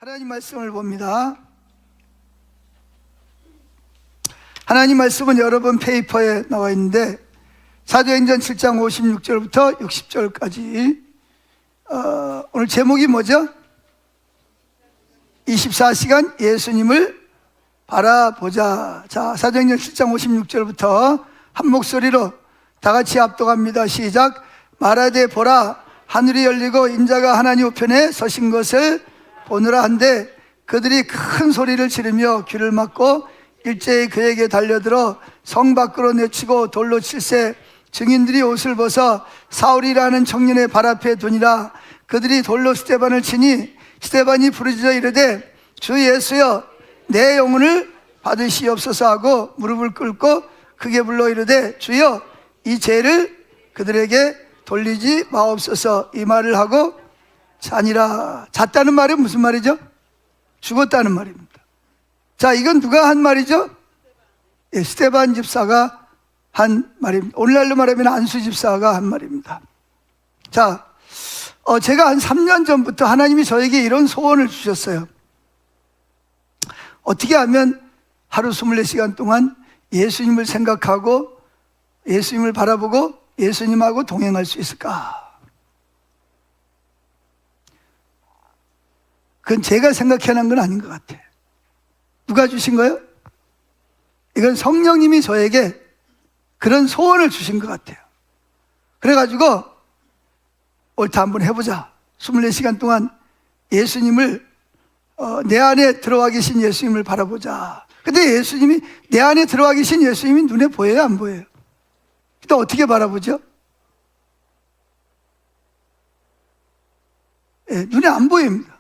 하나님 말씀을 봅니다. 하나님 말씀은 여러 번 페이퍼에 나와 있는데 사도행전 7장 56절부터 60절까지 오늘 제목이 뭐죠? 24시간 예수님을 바라보자. 자, 사도행전 7장 56절부터 한 목소리로 다 같이 합독합니다. 시작. 말하되 보라, 하늘이 열리고 인자가 하나님 우편에 서신 것을 보느라 한데 그들이 큰 소리를 지르며 귀를 막고 일제히 그에게 달려들어 성 밖으로 내치고 돌로 칠세. 증인들이 옷을 벗어 사울이라는 청년의 발 앞에 두니라. 그들이 돌로 스데반을 치니 스데반이 부르짖어 이르되 주 예수여 내 영혼을 받으시옵소서 하고 무릎을 꿇고 크게 불러 이르되 주여 이 죄를 그들에게 돌리지 마옵소서. 이 말을 하고 자니라. 잤다는 말은 무슨 말이죠? 죽었다는 말입니다. 자, 이건 누가 한 말이죠? 예, 스데반 집사가 한 말입니다. 오늘날로 말하면 안수 집사가 한 말입니다. 자, 제가 한 3년 전부터 하나님이 저에게 이런 소원을 주셨어요. 어떻게 하면 하루 24시간 동안 예수님을 생각하고 예수님을 바라보고 예수님하고 동행할 수 있을까? 그건 제가 생각해낸 건 아닌 것 같아요. 누가 주신 거예요? 이건 성령님이 저에게 그런 소원을 주신 것 같아요. 그래가지고 옳다 한번 해보자. 24시간 동안 예수님을 내 안에 들어와 계신 예수님을 바라보자. 근데 예수님이 내 안에 들어와 계신 예수님이 눈에 보여요, 안 보여요? 또 어떻게 바라보죠? 예, 눈에 안 보입니다.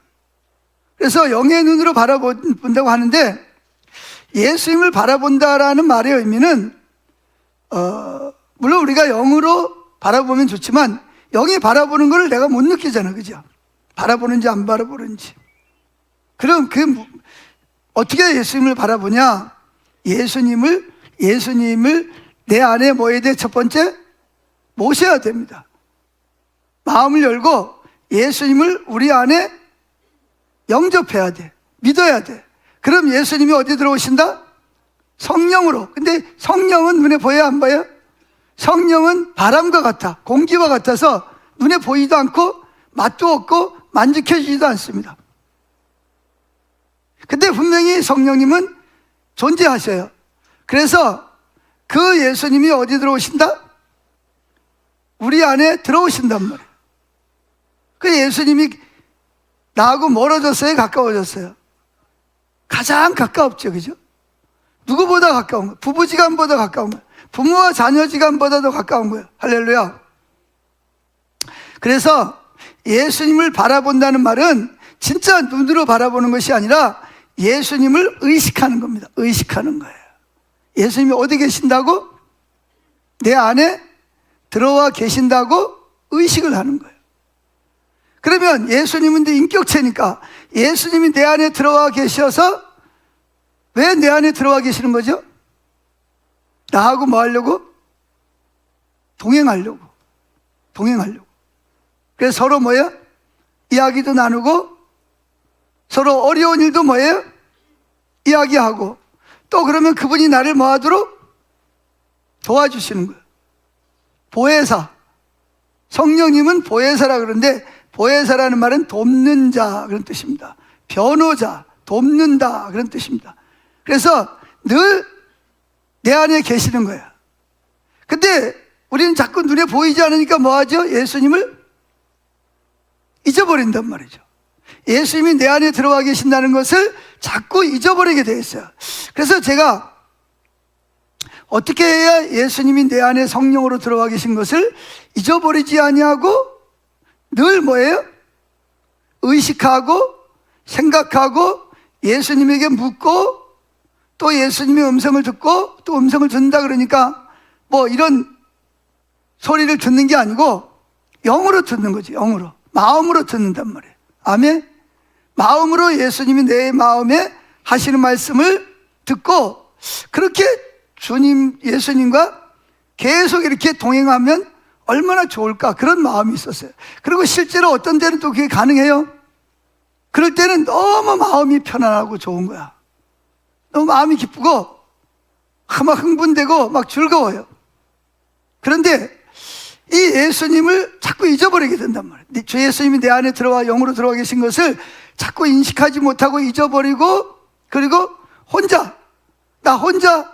그래서 영의 눈으로 바라본다고 하는데 예수님을 바라본다라는 말의 의미는 물론 우리가 영으로 바라보면 좋지만 영이 바라보는 걸 내가 못 느끼잖아, 그죠? 바라보는지 안 바라보는지. 그럼 어떻게 예수님을 바라보냐? 예수님을 내 안에 뭐 해야 돼? 첫 번째 모셔야 됩니다. 마음을 열고 예수님을 우리 안에 영접해야 돼. 믿어야 돼. 그럼 예수님이 어디 들어오신다? 성령으로. 근데 성령은 눈에 보여야 안 보여요? 성령은 바람과 같아, 공기와 같아서 눈에 보이지도 않고 맛도 없고 만족해지지도 않습니다. 근데 분명히 성령님은 존재하셔요. 그래서 그 예수님이 어디 들어오신다? 우리 안에 들어오신단 말이에요. 그 예수님이 나하고 멀어졌어요? 가까워졌어요? 가장 가까웠죠, 그죠? 누구보다 가까운 거예요. 부부지간보다 가까운 거예요. 부모와 자녀지간보다도 가까운 거예요. 할렐루야. 그래서 예수님을 바라본다는 말은 진짜 눈으로 바라보는 것이 아니라 예수님을 의식하는 겁니다. 의식하는 거예요. 예수님이 어디 계신다고? 내 안에 들어와 계신다고 의식을 하는 거예요. 그러면 예수님은 인격체니까 예수님이 내 안에 들어와 계셔서 왜 내 안에 들어와 계시는 거죠? 나하고 뭐 하려고? 동행하려고. 그래서 서로 뭐예요? 이야기도 나누고 서로 어려운 일도 뭐예요? 이야기하고 또 그러면 그분이 나를 뭐 하도록? 도와주시는 거예요. 보혜사. 성령님은 보혜사라 그러는데 보혜사라는 말은 돕는 자 그런 뜻입니다. 변호자, 돕는다 그런 뜻입니다. 그래서 늘 내 안에 계시는 거예요. 근데 우리는 자꾸 눈에 보이지 않으니까 뭐 하죠? 예수님을 잊어버린단 말이죠. 예수님이 내 안에 들어와 계신다는 것을 자꾸 잊어버리게 되어 있어요. 그래서 제가 어떻게 해야 예수님이 내 안에 성령으로 들어와 계신 것을 잊어버리지 아니하고 늘 뭐예요? 의식하고 생각하고 예수님에게 묻고 또 예수님의 음성을 듣고 또 음성을 듣는다 그러니까 뭐 이런 소리를 듣는 게 아니고 영으로 듣는 거지. 영으로. 마음으로 듣는단 말이에요. 아멘. 마음으로 예수님이 내 마음에 하시는 말씀을 듣고 그렇게 예수님과 계속 이렇게 동행하면 얼마나 좋을까 그런 마음이 있었어요. 그리고 실제로 어떤 때는 또 그게 가능해요. 그럴 때는 너무 마음이 편안하고 좋은 거야. 너무 마음이 기쁘고 막 흥분되고 막 즐거워요. 그런데 이 예수님을 자꾸 잊어버리게 된단 말이에요. 주 예수님이 내 안에 들어와 영으로 들어와 계신 것을 자꾸 인식하지 못하고 잊어버리고, 그리고 나 혼자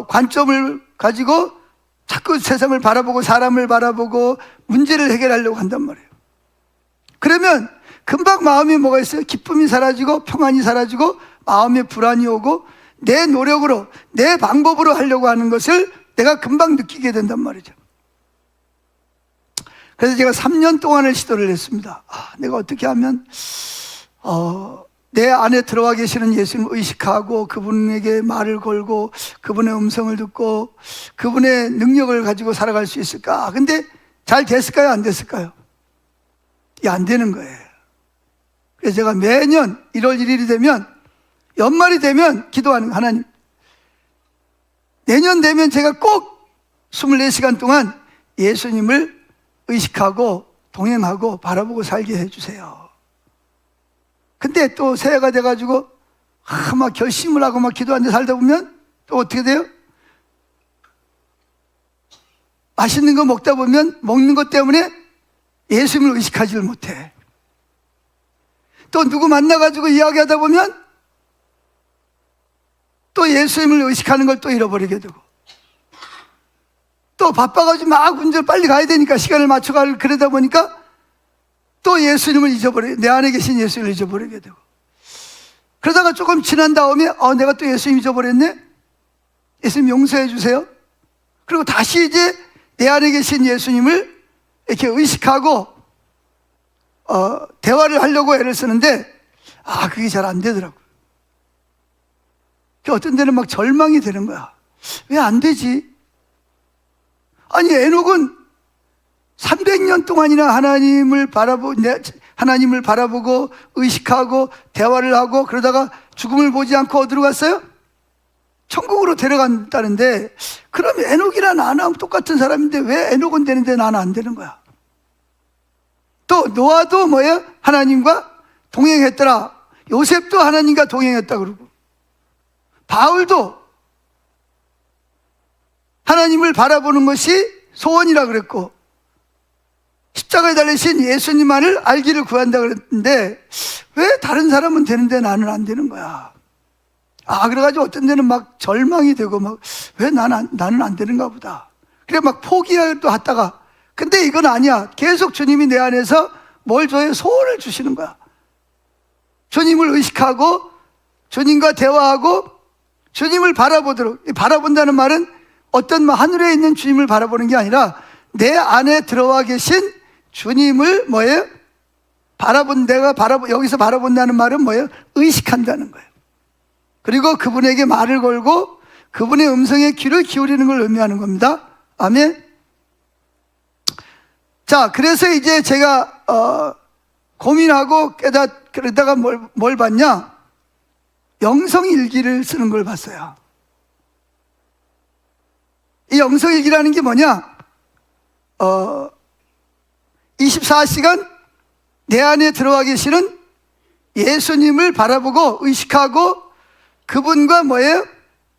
관점을 가지고 자꾸 세상을 바라보고 사람을 바라보고 문제를 해결하려고 한단 말이에요. 그러면 금방 마음이 뭐가 있어요? 기쁨이 사라지고 평안이 사라지고 마음에 불안이 오고 내 노력으로 내 방법으로 하려고 하는 것을 내가 금방 느끼게 된단 말이죠. 그래서 제가 3년 동안을 시도를 했습니다. 내가 어떻게 하면 내 안에 들어와 계시는 예수님을 의식하고 그분에게 말을 걸고 그분의 음성을 듣고 그분의 능력을 가지고 살아갈 수 있을까? 근데 잘 됐을까요? 안 됐을까요? 이게 안 되는 거예요. 그래서 제가 매년 1월 1일이 되면, 연말이 되면 기도하는, 하나님, 내년 되면 제가 꼭 24시간 동안 예수님을 의식하고 동행하고 바라보고 살게 해주세요. 근데 또 새해가 돼가지고 막 결심을 하고 막 기도하는데 살다 보면 또 어떻게 돼요? 맛있는 거 먹다 보면 먹는 것 때문에 예수님을 의식하지를 못해. 또 누구 만나가지고 이야기하다 보면 또 예수님을 의식하는 걸 또 잃어버리게 되고, 또 바빠가지고 막 운전 빨리 가야 되니까 시간을 맞춰가려 그러다 보니까 또 예수님을 내 안에 계신 예수님을 잊어버리게 되고, 그러다가 조금 지난 다음에 내가 또 예수님 잊어버렸네? 예수님 용서해 주세요. 그리고 다시 이제 내 안에 계신 예수님을 이렇게 의식하고 대화를 하려고 애를 쓰는데 그게 잘 안 되더라고요. 어떤 데는 막 절망이 되는 거야. 왜 안 되지? 아니, 에녹은 300년 동안이나 하나님을 바라보고 의식하고 대화를 하고 그러다가 죽음을 보지 않고 어디로 갔어요? 천국으로 데려간다는데, 그럼 에녹이나 나랑 똑같은 사람인데 왜 에녹은 되는데 나는 안 되는 거야? 또 노아도 뭐예요? 하나님과 동행했더라. 요셉도 하나님과 동행했다 그러고, 바울도 하나님을 바라보는 것이 소원이라 그랬고, 십자가에 달리신 예수님만을 알기를 구한다 그랬는데 왜 다른 사람은 되는데 나는 안 되는 거야? 그래가지고 어떤 데는 막 절망이 되고 막 왜 나는 안 되는가 보다. 그래 막 포기도 하다가, 근데 이건 아니야. 계속 주님이 내 안에서 뭘 줘요? 소원을 주시는 거야. 주님을 의식하고 주님과 대화하고 주님을 바라보도록. 바라본다는 말은 어떤 하늘에 있는 주님을 바라보는 게 아니라 내 안에 들어와 계신 주님을 뭐예요? 여기서 바라본다는 말은 뭐예요? 의식한다는 거예요. 그리고 그분에게 말을 걸고 그분의 음성에 귀를 기울이는 걸 의미하는 겁니다. 아멘. 자, 그래서 이제 제가 고민하고 그러다가 뭘 봤냐? 영성일기를 쓰는 걸 봤어요. 이 영성일기라는 게 뭐냐? 24시간 내 안에 들어와 계시는 예수님을 바라보고 의식하고 그분과 뭐예요?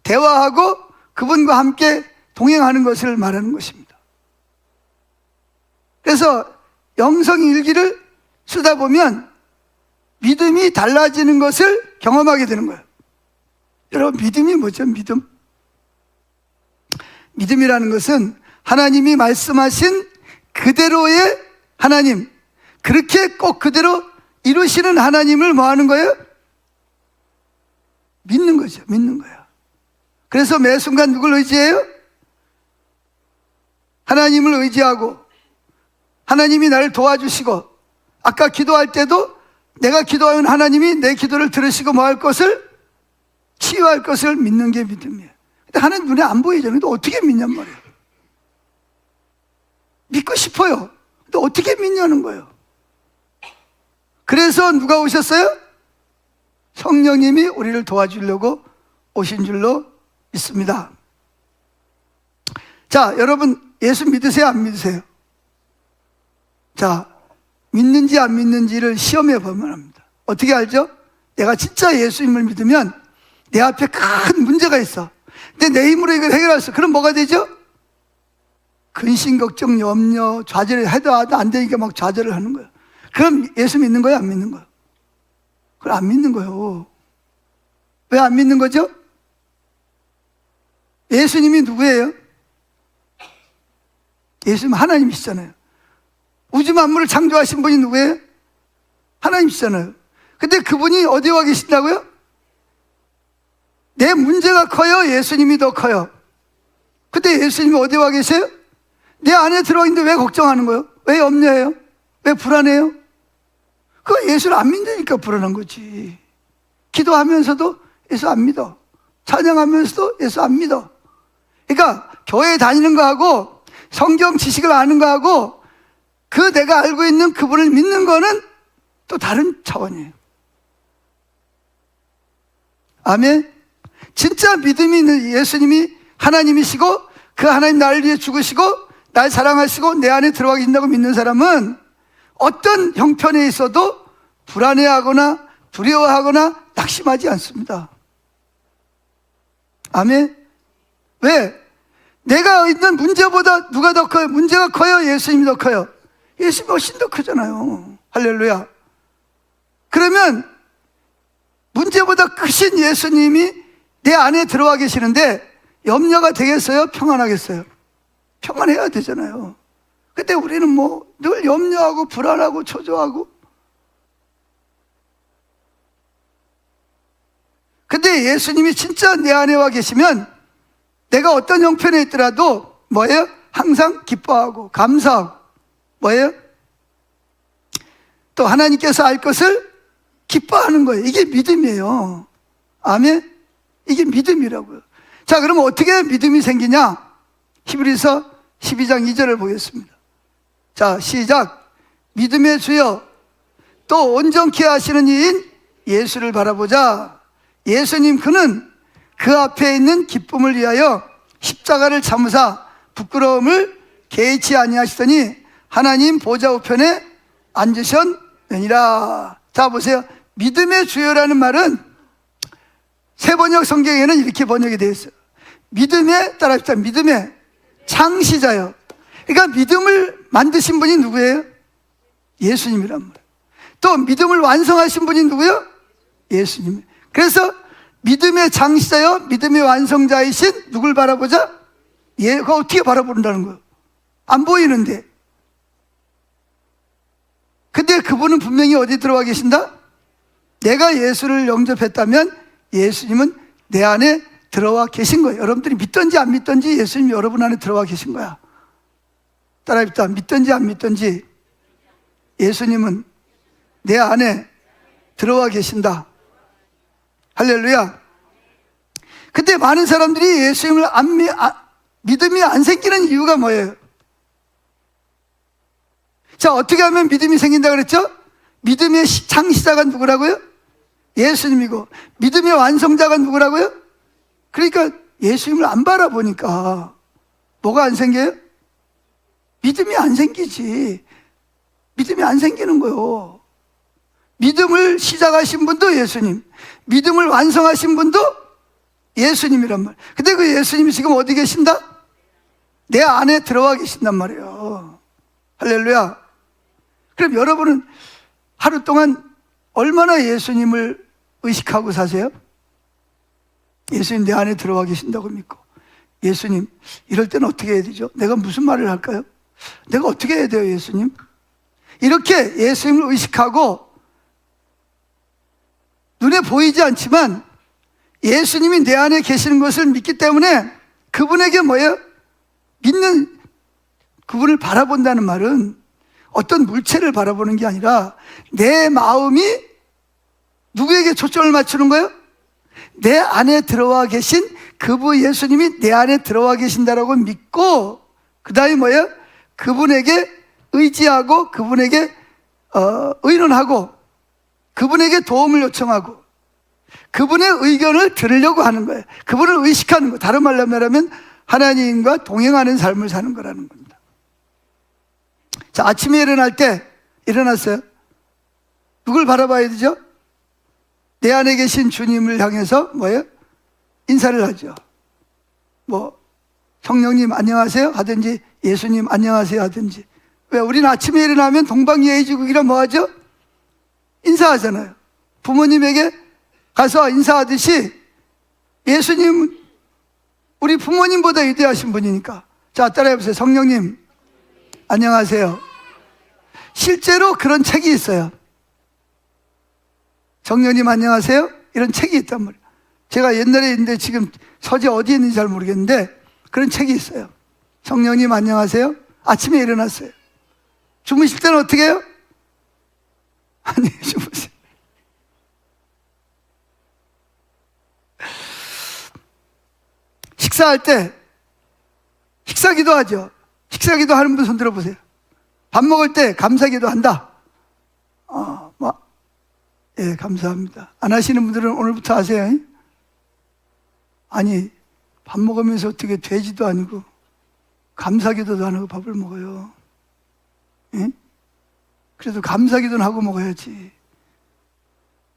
대화하고 그분과 함께 동행하는 것을 말하는 것입니다. 그래서 영성일기를 쓰다 보면 믿음이 달라지는 것을 경험하게 되는 거예요. 여러분, 믿음이 뭐죠? 믿음이라는 것은 하나님이 말씀하신 그대로의 하나님, 그렇게 꼭 그대로 이루시는 하나님을 뭐 하는 거예요? 믿는 거죠. 믿는 거예요. 그래서 매 순간 누굴 의지해요? 하나님을 의지하고 하나님이 나를 도와주시고, 아까 기도할 때도 내가 기도하면 하나님이 내 기도를 들으시고 뭐 할 것을? 치유할 것을 믿는 게 믿음이에요. 근데 하나님 눈에 안 보이잖아요. 근데 어떻게 믿냔 말이에요. 믿고 싶어요. 근데 어떻게 믿냐는 거예요. 그래서 누가 오셨어요? 성령님이 우리를 도와주려고 오신 줄로 믿습니다. 자, 여러분, 예수 믿으세요? 안 믿으세요? 자, 믿는지 안 믿는지를 시험해 보면 합니다. 어떻게 알죠? 내가 진짜 예수님을 믿으면 내 앞에 큰 문제가 있어. 근데 내 힘으로 이걸 해결할 수, 그럼 뭐가 되죠? 근심, 걱정, 염려, 좌절을 해도 안 되니까 막 좌절을 하는 거예요. 그럼 예수 믿는 거예요? 안 믿는 거예요? 그걸 안 믿는 거예요. 왜 안 믿는 거죠? 예수님이 누구예요? 예수님 하나님이시잖아요. 우주 만물을 창조하신 분이 누구예요? 하나님이시잖아요. 근데 그분이 어디에 와 계신다고요? 내 문제가 커요? 예수님이 더 커요? 근데 예수님이 어디에 와 계세요? 내 안에 들어와 있는데 왜 걱정하는 거예요? 왜 염려해요? 왜 불안해요? 그거 예수를 안 믿으니까 불안한 거지. 기도하면서도 예수 안 믿어. 찬양하면서도 예수 안 믿어. 그러니까 교회 다니는 거하고 성경 지식을 아는 거하고 그 내가 알고 있는 그분을 믿는 거는 또 다른 차원이에요. 아멘. 진짜 믿음이 있는 예수님이 하나님이시고 그 하나님 나를 위해 죽으시고 날 사랑하시고 내 안에 들어가 계신다고 믿는 사람은 어떤 형편에 있어도 불안해하거나 두려워하거나 낙심하지 않습니다. 아멘. 왜? 내가 있는 문제보다 누가 더 커요? 문제가 커요? 예수님이 더 커요? 예수님이 훨씬 더 크잖아요. 할렐루야. 그러면 문제보다 크신 예수님이 내 안에 들어와 계시는데 염려가 되겠어요? 평안하겠어요? 평안해야 되잖아요. 근데 우리는 뭐 늘 염려하고 불안하고 초조하고. 근데 예수님이 진짜 내 안에 와 계시면 내가 어떤 형편에 있더라도 뭐예요? 항상 기뻐하고 감사하고 뭐예요? 또 하나님께서 알 것을 기뻐하는 거예요. 이게 믿음이에요. 아멘? 이게 믿음이라고요. 자, 그럼 어떻게 믿음이 생기냐? 히브리서 12장 2절을 보겠습니다. 자, 시작. 믿음의 주여 또 온전케 하시는 이인 예수를 바라보자. 예수님 그는 그 앞에 있는 기쁨을 위하여 십자가를 참으사 부끄러움을 개의치 아니하시더니 하나님 보좌 우편에 앉으셨느니라. 자, 보세요. 믿음의 주여라는 말은 새 번역 성경에는 이렇게 번역이 되어 있어요. 믿음의, 따라합시다. 믿음의 창시자요. 그러니까 믿음을 만드신 분이 누구예요? 예수님이란 말이에요. 또 믿음을 완성하신 분이 누구예요? 예수님. 그래서 믿음의 창시자요, 믿음의 완성자이신 누굴 바라보자? 그거 어떻게 바라본다는 거예요? 안 보이는데. 근데 그분은 분명히 어디 들어와 계신다? 내가 예수를 영접했다면 예수님은 내 안에 들어와 계신 거예요. 여러분들이 믿든지 안 믿든지 예수님이 여러분 안에 들어와 계신 거야. 따라합시다. 믿든지 안 믿든지 예수님은 내 안에 들어와 계신다. 할렐루야. 근데 많은 사람들이 예수님을 믿음이 안 생기는 이유가 뭐예요? 자, 어떻게 하면 믿음이 생긴다 그랬죠? 믿음의 창시자가 누구라고요? 예수님이고, 믿음의 완성자가 누구라고요? 그러니까 예수님을 안 바라보니까 뭐가 안 생겨요? 믿음이 안 생기지. 믿음이 안 생기는 거예요. 믿음을 시작하신 분도 예수님, 믿음을 완성하신 분도 예수님이란 말. 근데 그 예수님이 지금 어디 계신다? 내 안에 들어와 계신단 말이에요. 할렐루야. 그럼 여러분은 하루 동안 얼마나 예수님을 의식하고 사세요? 예수님 내 안에 들어와 계신다고 믿고, 예수님 이럴 때는 어떻게 해야 되죠? 내가 무슨 말을 할까요? 내가 어떻게 해야 돼요, 예수님? 이렇게 예수님을 의식하고 눈에 보이지 않지만 예수님이 내 안에 계시는 것을 믿기 때문에 그분에게 뭐예요? 믿는 그분을 바라본다는 말은 어떤 물체를 바라보는 게 아니라 내 마음이 누구에게 초점을 맞추는 거예요? 내 안에 들어와 계신 그분 예수님이 내 안에 들어와 계신다라고 믿고, 그 다음에 뭐예요? 그분에게 의지하고 그분에게 의논하고 그분에게 도움을 요청하고 그분의 의견을 들으려고 하는 거예요. 그분을 의식하는 거. 다른 말로 말하면 하나님과 동행하는 삶을 사는 거라는 겁니다. 자, 아침에 일어날 때 일어났어요. 누굴 바라봐야 되죠? 내 안에 계신 주님을 향해서 뭐예요? 인사를 하죠. 뭐 성령님 안녕하세요 하든지 예수님 안녕하세요 하든지. 왜? 우리는 아침에 일어나면 동방예의지국이라 뭐 하죠? 인사하잖아요. 부모님에게 가서 인사하듯이 예수님 우리 부모님보다 위대하신 분이니까. 자, 따라해보세요. 성령님 안녕하세요. 실제로 그런 책이 있어요. 성령님 안녕하세요 이런 책이 있단 말이에요. 제가 옛날에 있는데 지금 서재 어디에 있는지 잘 모르겠는데 그런 책이 있어요. 성령님 안녕하세요. 아침에 일어났어요. 주무실 때는 어떻게 해요? 아니, 주무세요. 식사할 때 식사기도 하죠. 식사기도 하는 분 손 들어보세요. 밥 먹을 때 감사기도 한다. 예, 감사합니다. 안 하시는 분들은 오늘부터 하세요. 아니, 밥 먹으면서 어떻게 돼지도 아니고 감사기도도 안 하고 밥을 먹어요. 예? 그래도 감사기도는 하고 먹어야지.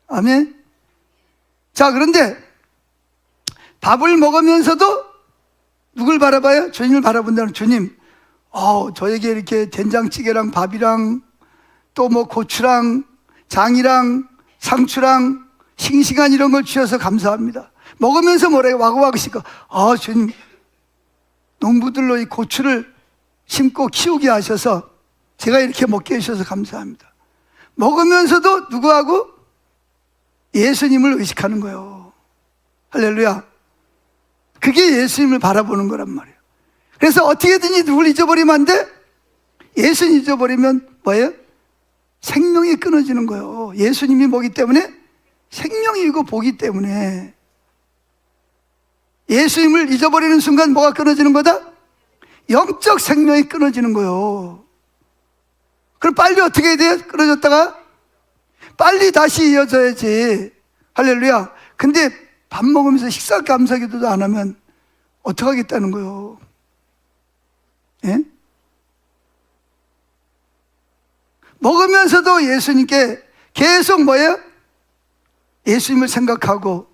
아멘. 자, 그런데 밥을 먹으면서도 누굴 바라봐요? 주님을 바라본다는. 주님, 저에게 이렇게 된장찌개랑 밥이랑 또 뭐 고추랑 장이랑 상추랑 싱싱한 이런 걸 주셔서 감사합니다. 먹으면서 뭐래요? 와구와구시고, 주님, 농부들로 이 고추를 심고 키우게 하셔서 제가 이렇게 먹게 해주셔서 감사합니다. 먹으면서도 누구하고? 예수님을 의식하는 거예요. 할렐루야. 그게 예수님을 바라보는 거란 말이에요. 그래서 어떻게든지 누굴 잊어버리면 안 돼? 예수님 잊어버리면 뭐예요? 생명이 끊어지는 거예요. 예수님이 뭐기 때문에? 생명이고 보기 때문에. 예수님을 잊어버리는 순간 뭐가 끊어지는 거다? 영적 생명이 끊어지는 거예요. 그럼 빨리 어떻게 해야 돼요? 끊어졌다가 빨리 다시 이어져야지. 할렐루야. 근데 밥 먹으면서 식사 감사기도도 안 하면 어떡하겠다는 거예요? 예? 먹으면서도 예수님께 계속 뭐예요? 예수님을 생각하고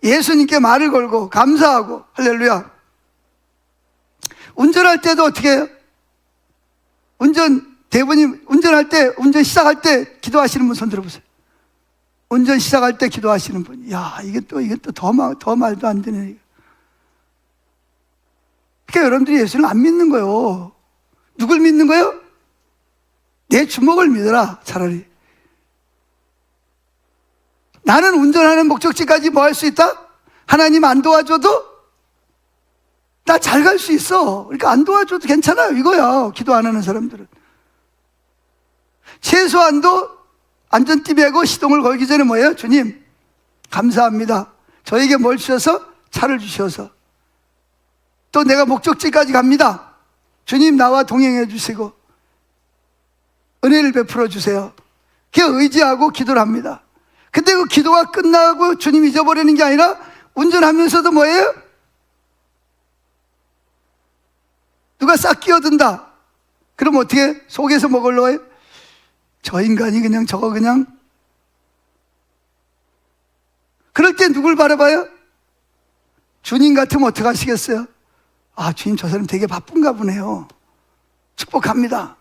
예수님께 말을 걸고 감사하고. 할렐루야. 운전할 때도 어떻게 해요? 대부님 운전할 때, 운전 시작할 때 기도하시는 분 손 들어보세요. 운전 시작할 때 기도하시는 분. 야, 이게 또 더 말도 안 되네. 그러니까 여러분들이 예수를 안 믿는 거예요. 누굴 믿는 거예요? 내 주먹을 믿어라, 차라리. 나는 운전하는 목적지까지 뭐 할 수 있다? 하나님 안 도와줘도 나 잘 갈 수 있어. 그러니까 안 도와줘도 괜찮아요, 이거야. 기도 안 하는 사람들은. 최소한도 안전띠 매고 시동을 걸기 전에 뭐예요? 주님, 감사합니다. 저에게 뭘 주셔서? 차를 주셔서. 또 내가 목적지까지 갑니다. 주님, 나와 동행해 주시고 은혜를 베풀어 주세요. 그 의지하고 기도를 합니다. 근데 그 기도가 끝나고 주님 잊어버리는 게 아니라 운전하면서도 뭐예요? 누가 싹 끼어든다. 그럼 어떻게? 속에서 뭐 걸러요? 저 인간이 그냥 저거 그냥. 그럴 때 누굴 바라봐요? 주님 같으면 어떻게 하시겠어요? 주님, 저 사람 되게 바쁜가 보네요. 축복합니다.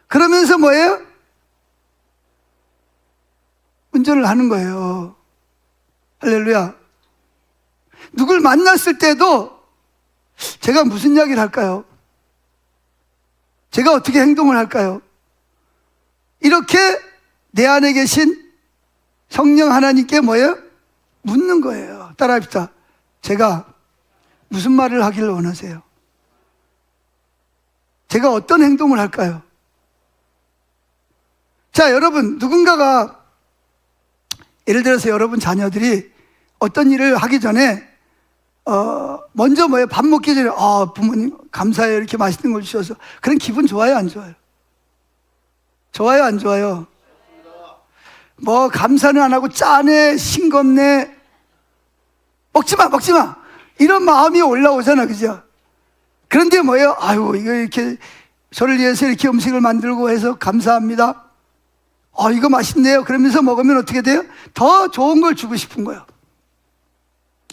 그러면서 뭐예요? 운전을 하는 거예요. 할렐루야. 누굴 만났을 때도 제가 무슨 이야기를 할까요? 제가 어떻게 행동을 할까요? 이렇게 내 안에 계신 성령 하나님께 뭐예요? 묻는 거예요. 따라합시다. 제가 무슨 말을 하기를 원하세요? 제가 어떤 행동을 할까요? 자, 여러분, 누군가가 예를 들어서 여러분 자녀들이 어떤 일을 하기 전에 먼저 뭐예요? 밥 먹기 전에 부모님 감사해요, 이렇게 맛있는 걸 주셔서. 그런 기분 좋아요, 안 좋아요? 좋아요, 안 좋아요? 뭐 감사는 안 하고 짜네, 싱겁네, 먹지 마 이런 마음이 올라오잖아, 그죠? 그런데 뭐예요? 아유, 이거 이렇게 저를 위해서 이렇게 음식을 만들고 해서 감사합니다. 이거 맛있네요. 그러면서 먹으면 어떻게 돼요? 더 좋은 걸 주고 싶은 거예요.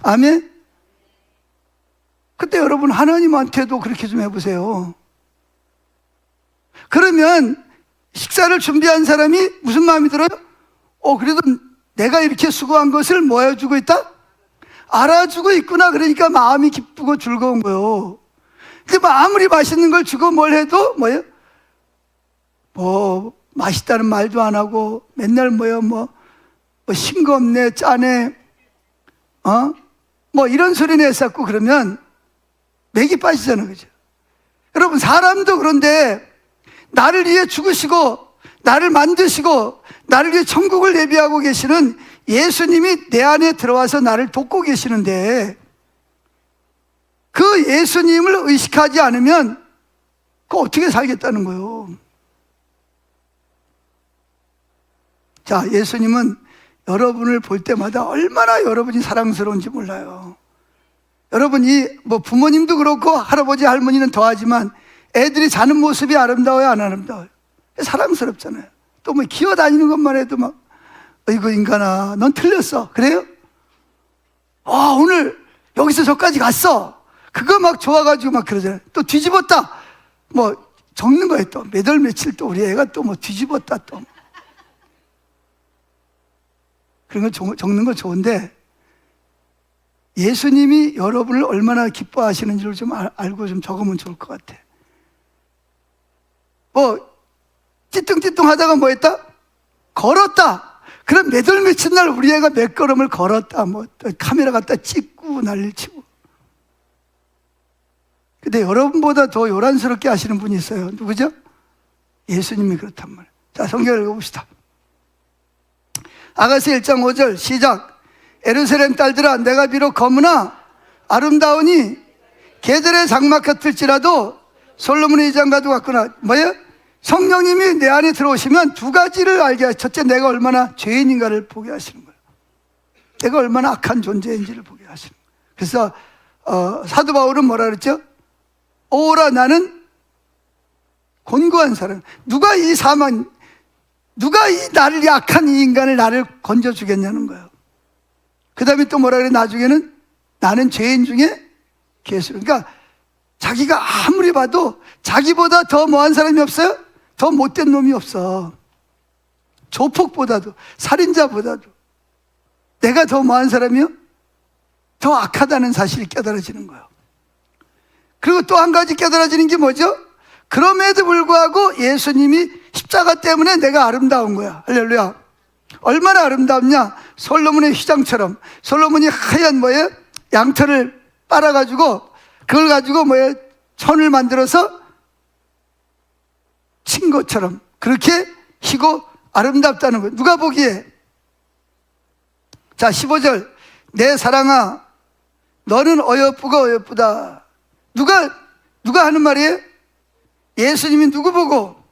아멘? 그때 여러분 하나님한테도 그렇게 좀 해보세요. 그러면 식사를 준비한 사람이 무슨 마음이 들어요? 그래도 내가 이렇게 수고한 것을 뭐 해주고 있다? 알아주고 있구나. 그러니까 마음이 기쁘고 즐거운 거예요. 근데 뭐 아무리 맛있는 걸 주고 뭘 해도 뭐예요? 맛있다는 말도 안 하고 맨날 뭐 싱겁네, 짜네, 이런 소리는 했었고 그러면 맥이 빠지잖아요. 그죠? 여러분, 사람도 그런데 나를 위해 죽으시고 나를 만드시고 나를 위해 천국을 예비하고 계시는 예수님이 내 안에 들어와서 나를 돕고 계시는데 그 예수님을 의식하지 않으면 그 어떻게 살겠다는 거예요? 자, 예수님은 여러분을 볼 때마다 얼마나 여러분이 사랑스러운지 몰라요. 여러분이 부모님도 그렇고 할아버지 할머니는 더하지만 애들이 자는 모습이 아름다워요, 안 아름다워요? 사랑스럽잖아요. 또 기어다니는 것만 해도 어이구 인간아, 넌 틀렸어. 그래요? 오늘 여기서 저까지 갔어. 그거 좋아가지고 그러잖아요. 또 뒤집었다. 적는 거예요. 또 몇 월 며칠 또 우리 애가 또 뒤집었다 또. 그런 거 적는 거 좋은데 예수님이 여러분을 얼마나 기뻐하시는지를 좀 알고 좀 적으면 좋을 것 같아. 찌뚱찌뚱 하다가 뭐 했다? 걸었다. 그럼 몇 월 며칠 날 우리 애가 몇 걸음을 걸었다. 카메라 갖다 찍고 난리를 치고. 근데 여러분보다 더 요란스럽게 하시는 분이 있어요. 누구죠? 예수님이 그렇단 말이에요. 자, 성경을 읽어봅시다. 아가서 1장 5절 시작. 예루살렘 딸들아, 내가 비록 검으나 아름다우니 개들의 장막 같을지라도 솔로몬의 이장과도 같구나. 뭐예요? 성령님이 내 안에 들어오시면 두 가지를 알게 하시죠. 첫째, 내가 얼마나 죄인인가를 보게 하시는 거예요. 내가 얼마나 악한 존재인지를 보게 하시는 거예요. 그래서 사도 바울은 뭐라 그랬죠? 오라, 나는 곤고한 사람. 누가 이 나를 약한 이 인간을 나를 건져주겠냐는 거예요. 그 다음에 또 뭐라 그래? 나중에는 나는 죄인 중에 괴수로. 그러니까 자기가 아무리 봐도 자기보다 더 뭐한 사람이 없어요? 더 못된 놈이 없어. 조폭보다도, 살인자보다도 내가 더 뭐한 사람이요? 더 악하다는 사실이 깨달아지는 거예요. 그리고 또 한 가지 깨달아지는 게 뭐죠? 그럼에도 불구하고 예수님이 십자가 때문에 내가 아름다운 거야. 할렐루야. 얼마나 아름답냐? 솔로몬의 휘장처럼. 솔로몬이 하얀 양털을 빨아가지고 그걸 가지고 천을 만들어서 친 것처럼 그렇게 희고 아름답다는 거예요. 누가 보기에? 자, 15절. 내 사랑아, 너는 어여쁘고 어여쁘다. 누가 하는 말이에요? 예수님이 누구 보고?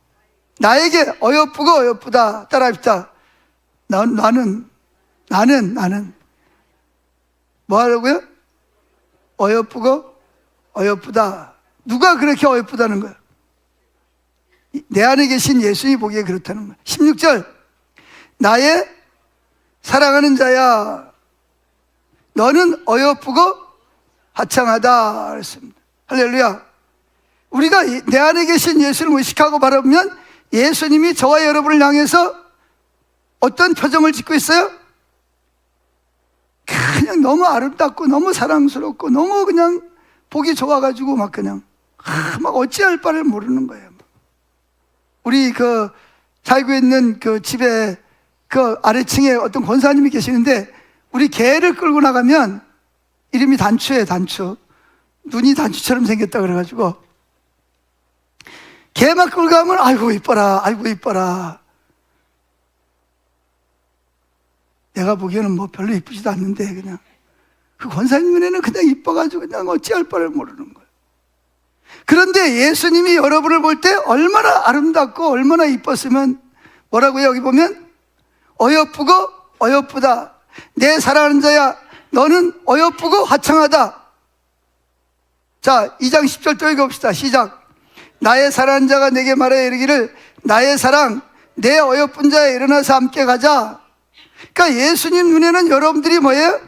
나에게 어여쁘고 어여쁘다. 따라합시다. 나는 뭐 하려고요? 어여쁘고 어여쁘다. 누가 그렇게 어여쁘다는 거예요? 내 안에 계신 예수님이 보기에 그렇다는 거예요. 16절. 나의 사랑하는 자야, 너는 어여쁘고 화창하다 그랬습니다. 할렐루야. 우리가 내 안에 계신 예수를 의식하고 바라보면 예수님이 저와 여러분을 향해서 어떤 표정을 짓고 있어요? 그냥 너무 아름답고 너무 사랑스럽고 너무 그냥 보기 좋아가지고 막 어찌할 바를 모르는 거예요. 우리 살고 있는 집에 아래층에 어떤 권사님이 계시는데 우리 개를 끌고 나가면 이름이 단추예요, 단추. 눈이 단추처럼 생겼다 그래가지고 개만 끌고 가면 아이고 이뻐라, 아이고 이뻐라. 내가 보기에는 별로 이쁘지도 않는데 그냥 그 권사님 눈에는 그냥 이뻐가지고 그냥 어찌할 바를 모르는 거예요. 그런데 예수님이 여러분을 볼 때 얼마나 아름답고 얼마나 이뻤으면 뭐라고요? 여기 보면 어여쁘고 어여쁘다. 내 사랑하는 자야, 너는 어여쁘고 화창하다. 자, 2장 10절 또 읽어봅시다. 시작. 나의 사랑하는 자가 내게 말하여 이르기를 나의 사랑, 내 어여쁜 자야 일어나서 함께 가자. 그러니까 예수님 눈에는 여러분들이 뭐예요?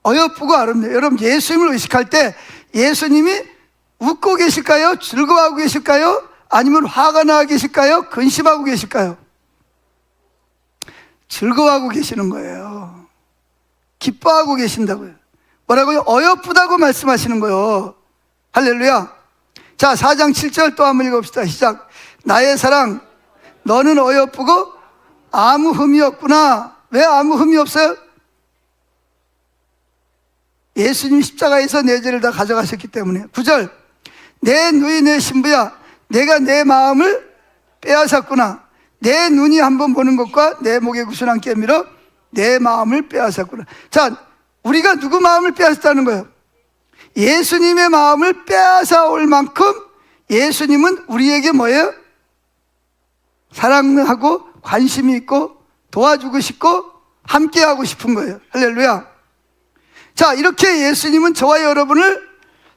어여쁘고 아름다워요. 여러분 예수님을 의식할 때 예수님이 웃고 계실까요? 즐거워하고 계실까요? 아니면 화가 나 계실까요? 근심하고 계실까요? 즐거워하고 계시는 거예요. 기뻐하고 계신다고요. 뭐라고요? 어여쁘다고 말씀하시는 거예요. 할렐루야. 자, 4장 7절 또 한번 읽어봅시다. 시작. 나의 사랑, 너는 어여쁘고 아무 흠이 없구나. 왜 아무 흠이 없어요? 예수님 십자가에서 내 죄를 다 가져가셨기 때문에. 9절. 내 누이 내 신부야, 내가 내 마음을 빼앗았구나. 내 눈이 한번 보는 것과 내 목에 구슬한 깨밀어 내 마음을 빼앗았구나. 자, 우리가 누구 마음을 빼앗았다는 거예요? 예수님의 마음을 빼앗아 올 만큼 예수님은 우리에게 뭐예요? 사랑하고 관심이 있고 도와주고 싶고 함께하고 싶은 거예요. 할렐루야. 자, 이렇게 예수님은 저와 여러분을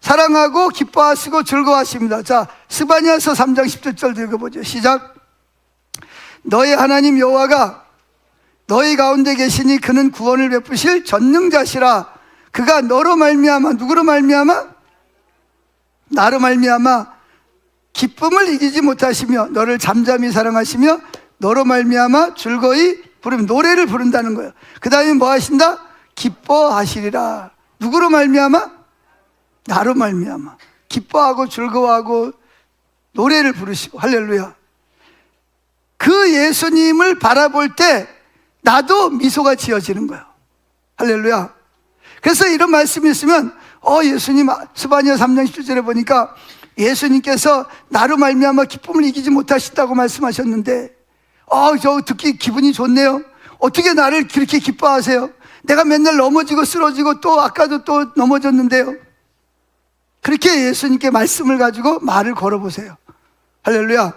사랑하고 기뻐하시고 즐거워하십니다. 자, 스바냐서 3장 17절 읽어보죠. 시작. 너희 하나님 여호와가 너희 가운데 계시니 그는 구원을 베푸실 전능자시라. 그가 너로 말미암아, 누구로 말미암아? 나로 말미암아 기쁨을 이기지 못하시며 너를 잠잠히 사랑하시며 너로 말미암아 즐거이 부르면 노래를 부른다는 거예요. 그 다음에 뭐 하신다? 기뻐하시리라. 누구로 말미암아? 나로 말미암아 기뻐하고 즐거워하고 노래를 부르시고. 할렐루야. 그 예수님을 바라볼 때 나도 미소가 지어지는 거예요. 할렐루야. 그래서 이런 말씀이 있으면 예수님 스바냐 3장 17절에 보니까 예수님께서 나로 말미암아 기쁨을 이기지 못하신다고 말씀하셨는데 저 듣기 기분이 좋네요. 어떻게 나를 그렇게 기뻐하세요? 내가 맨날 넘어지고 쓰러지고 또 아까도 또 넘어졌는데요. 그렇게 예수님께 말씀을 가지고 말을 걸어보세요. 할렐루야.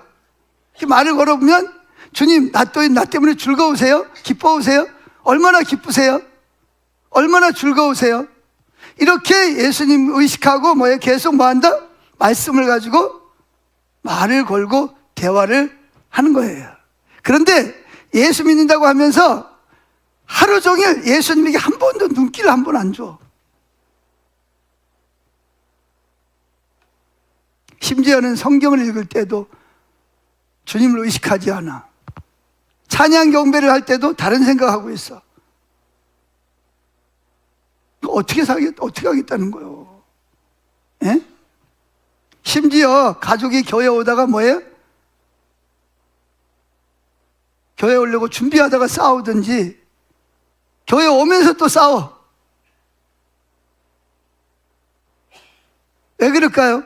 이렇게 말을 걸어보면 주님 나 때문에 즐거우세요? 기뻐우세요? 얼마나 기쁘세요? 얼마나 즐거우세요? 이렇게 예수님 의식하고 계속 뭐 한다? 말씀을 가지고 말을 걸고 대화를 하는 거예요. 그런데 예수 믿는다고 하면서 하루 종일 예수님에게 한 번도 눈길을 한 번 안 줘. 심지어는 성경을 읽을 때도 주님을 의식하지 않아. 찬양 경배를 할 때도 다른 생각하고 있어. 어떻게 하겠다는 거예요? 예? 심지어 가족이 교회 오다가 뭐예요? 교회 오려고 준비하다가 싸우든지 교회 오면서 또 싸워. 왜 그럴까요?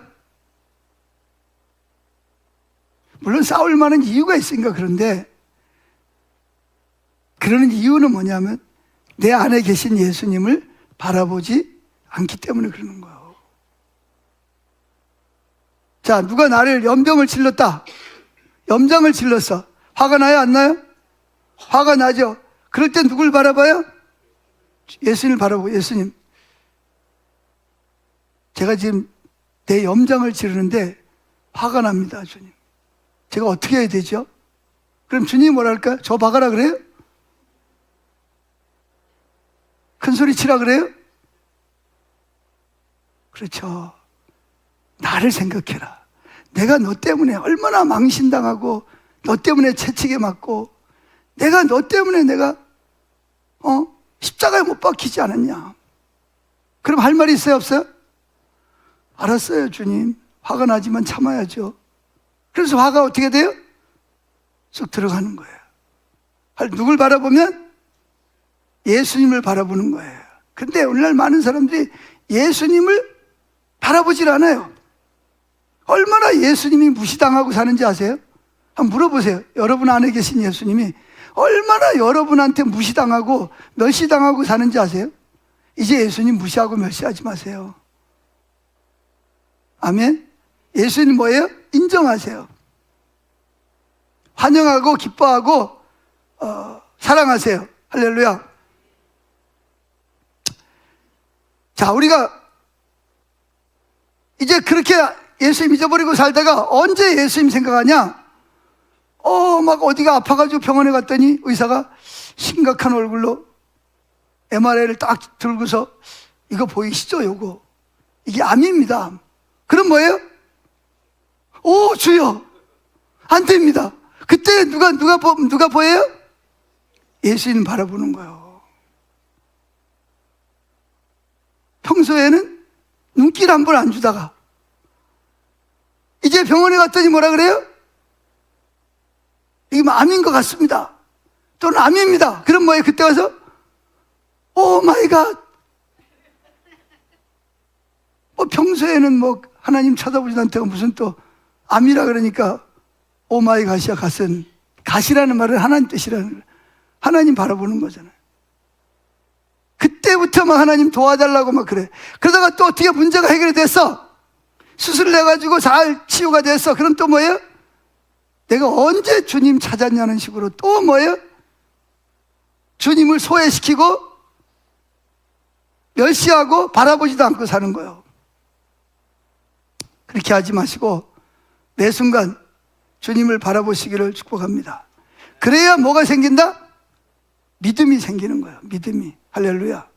물론 싸울 만한 이유가 있으니까 그런데 그러는 이유는 뭐냐면 내 안에 계신 예수님을 바라보지 않기 때문에 그러는 거예요. 자, 누가 나를 연병을 질렀다. 염장을 질렀어. 화가 나요? 안 나요? 화가 나죠. 그럴 때 누굴 바라봐요? 예수님을 바라보고, 예수님, 제가 지금 내 염장을 지르는데 화가 납니다, 주님. 제가 어떻게 해야 되죠? 그럼 주님이 뭐랄까요? 저 박아라 그래요? 큰 소리 치라 그래요? 그렇죠. 나를 생각해라. 내가 너 때문에 얼마나 망신당하고 너 때문에 채찍에 맞고 내가 너 때문에 내가 십자가에 못 박히지 않았냐. 그럼 할 말이 있어요? 없어요? 알았어요, 주님. 화가 나지만 참아야죠. 그래서 화가 어떻게 돼요? 쑥 들어가는 거예요. 누굴 바라보면? 예수님을 바라보는 거예요. 근데 오늘날 많은 사람들이 예수님을 바라보질 않아요. 얼마나 예수님이 무시당하고 사는지 아세요? 한번 물어보세요. 여러분 안에 계신 예수님이 얼마나 여러분한테 무시당하고 멸시당하고 사는지 아세요? 이제 예수님 무시하고 멸시하지 마세요. 아멘? 예수님 뭐예요? 인정하세요. 환영하고 기뻐하고 사랑하세요. 할렐루야. 자, 우리가 이제 그렇게 예수님 잊어버리고 살다가 언제 예수님 생각하냐? 막 어디가 아파가지고 병원에 갔더니 의사가 심각한 얼굴로 MRI를 딱 들고서 이거 보이시죠? 요거 이게 암입니다. 그럼 뭐예요? 오 주여 안 됩니다. 그때 누가 보여요? 예수님 바라보는 거예요. 평소에는 눈길 한 번 안 주다가 이제 병원에 갔더니 뭐라 그래요? 이게 뭐 암인 것 같습니다. 또는 암입니다. 그럼 뭐예요? 그때 와서 오 마이 갓. 평소에는 하나님 쳐다보지도 않다가 무슨 또 암이라 그러니까 오 마이 갓이야. 갓이라는 말은 하나님 뜻이라는 거예요. 하나님 바라보는 거잖아요. 그때부터 막 하나님 도와달라고 막 그래. 그러다가 또 어떻게 문제가 해결이 됐어. 수술을 해가지고 잘 치유가 됐어. 그럼 또 뭐예요? 내가 언제 주님 찾았냐는 식으로 또 뭐예요? 주님을 소외시키고 멸시하고 바라보지도 않고 사는 거예요. 그렇게 하지 마시고 매 순간 주님을 바라보시기를 축복합니다. 그래야 뭐가 생긴다? 믿음이 생기는 거예요. 믿음이. 할렐루야.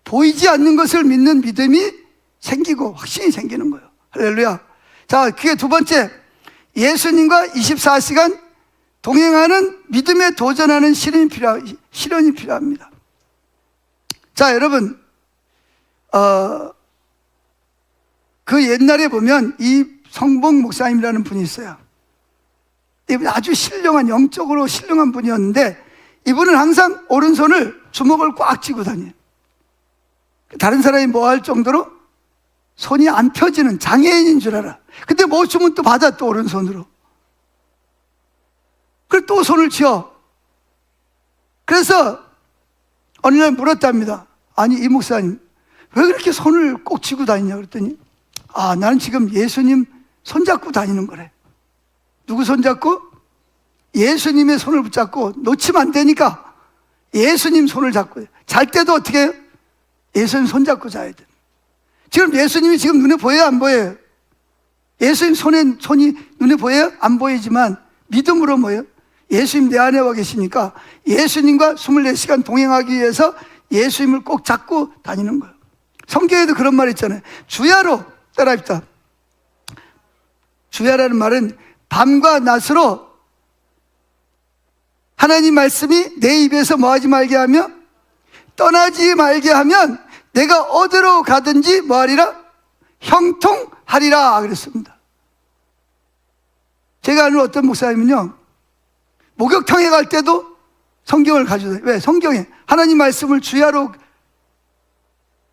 보이지 않는 것을 믿는 믿음이 생기고 확신이 생기는 거예요. 할렐루야. 자, 그게 두 번째, 예수님과 24시간 동행하는 믿음에 도전하는 실현이 필요합니다. 자, 여러분, 그 옛날에 보면 이 성봉 목사님이라는 분이 있어요. 이분 아주 영적으로 신령한 분이었는데 이분은 항상 오른손을 주먹을 꽉 쥐고 다녀요. 다른 사람이 뭐 할 정도로 손이 안 펴지는 장애인인 줄 알아. 근데 뭐 주면 또 받아, 또 오른손으로. 그래서 또 손을 쥐어. 그래서 어느 날 물었답니다. 아니, 이 목사님, 왜 그렇게 손을 꼭 쥐고 다니냐 그랬더니, 나는 지금 예수님 손잡고 다니는 거래. 누구 손잡고? 예수님의 손을 붙잡고 놓치면 안 되니까 예수님 손을 잡고, 잘 때도 어떻게 해요? 예수님 손잡고 자야 돼. 지금 예수님이 지금 눈에 보여요? 안 보여요? 예수님 손이 눈에 보여요? 안 보이지만 믿음으로 뭐예요? 예수님 내 안에 와 계시니까 예수님과 24시간 동행하기 위해서 예수님을 꼭 잡고 다니는 거예요. 성경에도 그런 말 있잖아요. 주야로 따라합시다. 주야라는 말은 밤과 낮으로 하나님 말씀이 내 입에서 뭐하지 말게 하며 떠나지 말게 하면 내가 어디로 가든지 뭐하리라? 형통하리라 그랬습니다. 제가 아는 어떤 목사님은요, 목욕탕에 갈 때도 성경을 가져다요. 왜? 성경에 하나님 말씀을 주야로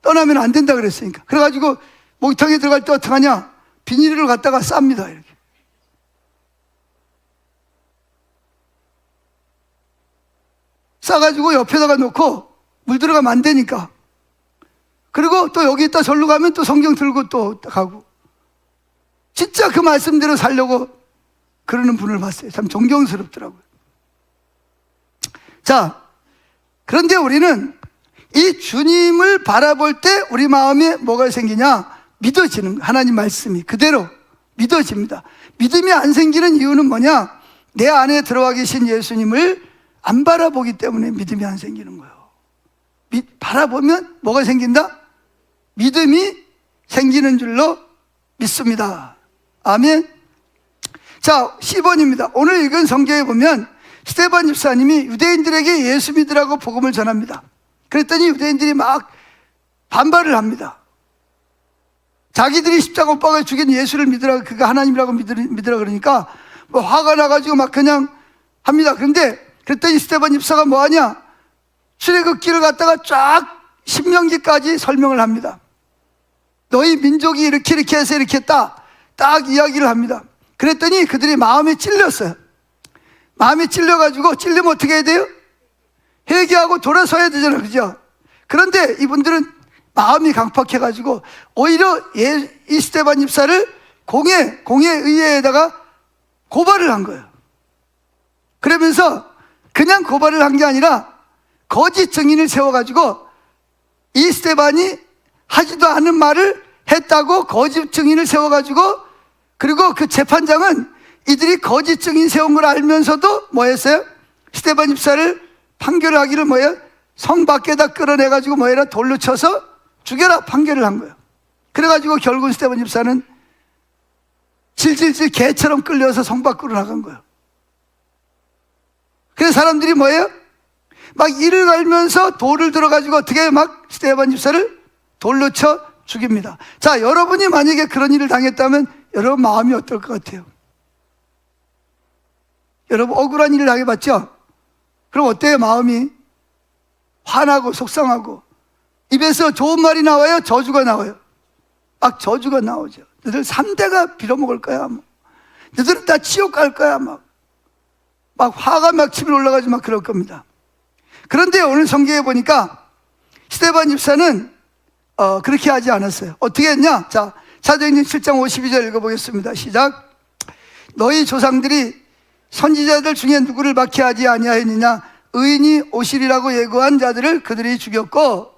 떠나면 안 된다 그랬으니까. 그래가지고 목욕탕에 들어갈 때 어떻게 하냐? 비닐을 갖다가 쌉니다. 이렇게. 싸가지고 옆에다가 놓고 물 들어가면 안 되니까. 그리고 또 여기 있다 절로 가면 또 성경 들고 또 가고. 진짜 그 말씀대로 살려고 그러는 분을 봤어요. 참 존경스럽더라고요. 자, 그런데 우리는 이 주님을 바라볼 때 우리 마음에 뭐가 생기냐? 믿어지는 거예요. 하나님 말씀이 그대로 믿어집니다. 믿음이 안 생기는 이유는 뭐냐? 내 안에 들어와 계신 예수님을 안 바라보기 때문에 믿음이 안 생기는 거예요. 바라보면 뭐가 생긴다? 믿음이 생기는 줄로 믿습니다. 아멘. 자, 10번입니다. 오늘 읽은 성경에 보면 스데반 집사님이 유대인들에게 예수 믿으라고 복음을 전합니다. 그랬더니 유대인들이 막 반발을 합니다. 자기들이 십자가 못 박아 죽인 예수를 믿으라, 그가 하나님이라고 믿으라 그러니까 뭐 화가 나가지고 막 그냥 합니다. 그랬더니 스데반 집사가 뭐하냐? 출애굽기를 갖다가 쫙 신명기까지 설명을 합니다. 너희 민족이 이렇게 해서 이렇게 했다, 딱 이야기를 합니다. 그랬더니 그들이 마음에 찔렸어요. 마음에 찔려가지고, 찔리면 어떻게 해야 돼요? 회개하고 돌아서야 되잖아요. 그죠? 그런데 이분들은 마음이 강팍해가지고 오히려 이 스데반 집사를 공회의회에다가 고발을 한 거예요. 그러면서 그냥 고발을 한 게 아니라 거짓 증인을 세워가지고 이 스데반이 하지도 않은 말을 했다고 거짓 증인을 세워가지고, 그리고 그 재판장은 이들이 거짓 증인 세운 걸 알면서도 뭐 했어요? 스데반 집사를 판결하기를 뭐예요? 성 밖에다 끌어내가지고 뭐해라? 돌로 쳐서 죽여라 판결을 한 거예요. 그래가지고 결국 스데반 집사는 질질질 개처럼 끌려서 성 밖으로 나간 거예요. 그래서 사람들이 뭐예요? 막 이를 갈면서 돌을 들어가지고 어떻게 막 스데반 집사를 돌로 쳐 죽입니다. 자, 여러분이 만약에 그런 일을 당했다면 여러분 마음이 어떨 것 같아요? 여러분 억울한 일을 당해봤죠? 그럼 어때요? 마음이 화나고 속상하고 입에서 좋은 말이 나와요? 저주가 나와요? 막 저주가 나오죠. 너들 3대가 빌어먹을 거야. 뭐. 너들은 다 지옥 갈 거야. 막 화가 막 치밀어 올라가지 막 그럴 겁니다. 그런데 오늘 성경에 보니까 스데반 집사는 그렇게 하지 않았어요. 어떻게 했냐? 자, 사도행전 7장 52절 읽어보겠습니다. 시작. 너희 조상들이 선지자들 중에 누구를 박해하지 아니하였느냐? 의인이 오시리라고 예고한 자들을 그들이 죽였고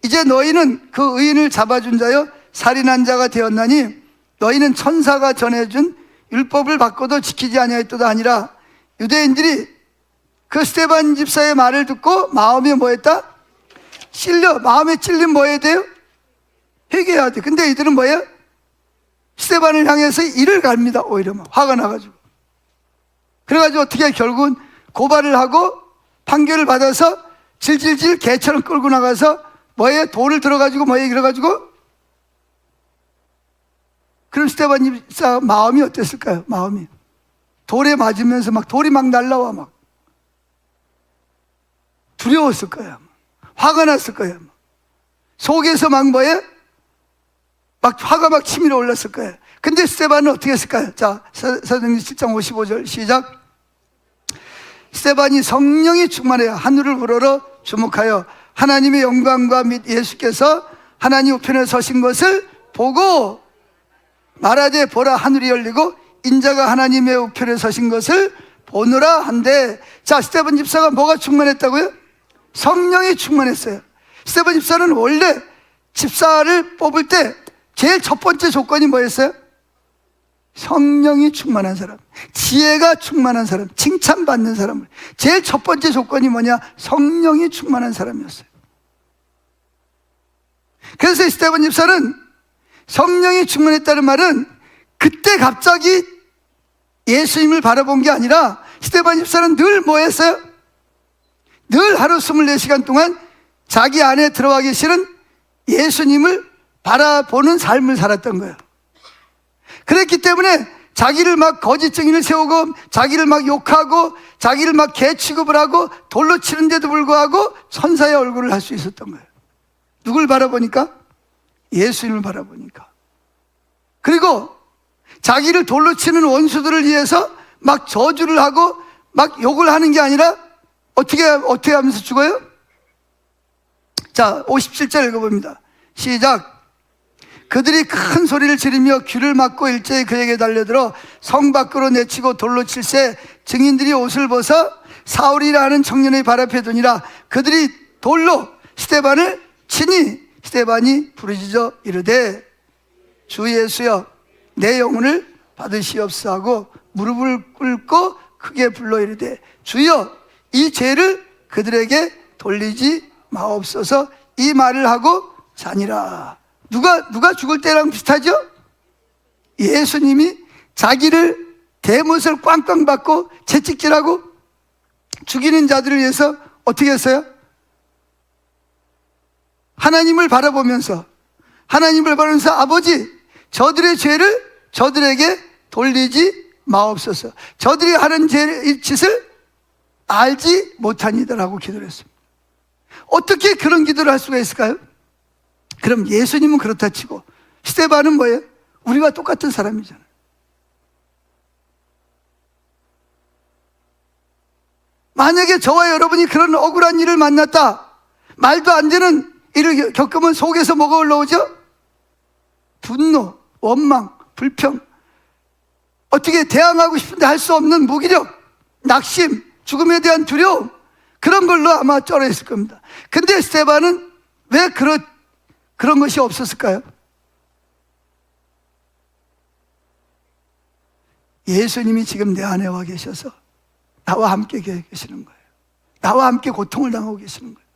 이제 너희는 그 의인을 잡아준 자여 살인한 자가 되었나니 너희는 천사가 전해준 율법을 받고도 지키지 아니하였도다 아니라 유대인들이 그 스데반 집사의 말을 듣고 마음이 뭐했다? 마음에 찔림 뭐 해야 돼요? 회개해야 돼. 근데 이들은 뭐예요? 스데반을 향해서 이를 갑니다. 오히려 막 화가 나가지고. 그래가지고 어떻게 결국은 고발을 하고 판결을 받아서 질질질 개처럼 끌고 나가서 뭐예요? 돌을 들어가지고 뭐예요? 그래가지고 그럼 스데반 집사 마음이 어땠을까요? 마음이 돌에 맞으면서 막 돌이 막 날라와 막 두려웠을 거예요. 화가 났을 거예요. 속에서 막 뭐예요? 막 화가 막 치밀어 올랐을 거예요. 근데 스데반은 어떻게 했을까요? 자, 사도행전 7장 55절 시작. 스데반이 성령이 충만하여 하늘을 우러러 주목하여 하나님의 영광과 및 예수께서 하나님 우편에 서신 것을 보고 말하되 보라 하늘이 열리고 인자가 하나님의 우편에 서신 것을 보느라 한데, 자, 스데반 집사가 뭐가 충만했다고요? 성령이 충만했어요. 스데반 집사는 원래 집사를 뽑을 때 제일 첫 번째 조건이 뭐였어요? 성령이 충만한 사람, 지혜가 충만한 사람, 칭찬받는 사람을 제일 첫 번째 조건이 뭐냐? 성령이 충만한 사람이었어요. 그래서 스데반 집사는 성령이 충만했다는 말은 그때 갑자기 예수님을 바라본 게 아니라 스데반 집사는 늘 뭐 했어요? 늘 하루 24시간 동안 자기 안에 들어와 계시는 예수님을 바라보는 삶을 살았던 거예요. 그랬기 때문에 자기를 막 거짓 증인을 세우고 자기를 막 욕하고 자기를 막 개 취급을 하고 돌로 치는데도 불구하고 천사의 얼굴을 할 수 있었던 거예요. 누굴 바라보니까? 예수님을 바라보니까. 그리고 자기를 돌로 치는 원수들을 위해서 막 저주를 하고 막 욕을 하는 게 아니라 어떻게 하면서 죽어요? 자, 57절 읽어봅니다. 시작. 그들이 큰 소리를 지르며 귀를 막고 일제히 그에게 달려들어 성 밖으로 내치고 돌로 칠새 증인들이 옷을 벗어 사울이라 하는 청년의 발 앞에 두니라. 그들이 돌로 스데반을 치니 스데반이 부르짖어 이르되 주 예수여 내 영혼을 받으시옵소서 하고 무릎을 꿇고 크게 불러 이르되 주여 이 죄를 그들에게 돌리지 마옵소서. 이 말을 하고 자니라. 누가 죽을 때랑 비슷하죠? 예수님이 자기를 대못을 꽝꽝 받고 채찍질하고 죽이는 자들을 위해서 어떻게 했어요? 하나님을 바라보면서 아버지 저들의 죄를 저들에게 돌리지 마옵소서. 저들이 하는 짓을 알지 못하니다라고 기도를 했습니다. 어떻게 그런 기도를 할 수가 있을까요? 그럼 예수님은 그렇다 치고 스데반은 뭐예요? 우리와 똑같은 사람이잖아요. 만약에 저와 여러분이 그런 억울한 일을 만났다, 말도 안 되는 일을 겪으면 속에서 뭐가 올라오죠? 분노, 원망, 불평, 어떻게 대항하고 싶은데 할 수 없는 무기력, 낙심, 죽음에 대한 두려움, 그런 걸로 아마 쩔어 있을 겁니다. 근데 스데반은 왜 그런 것이 없었을까요? 예수님이 지금 내 안에 와 계셔서 나와 함께 계시는 거예요. 나와 함께 고통을 당하고 계시는 거예요.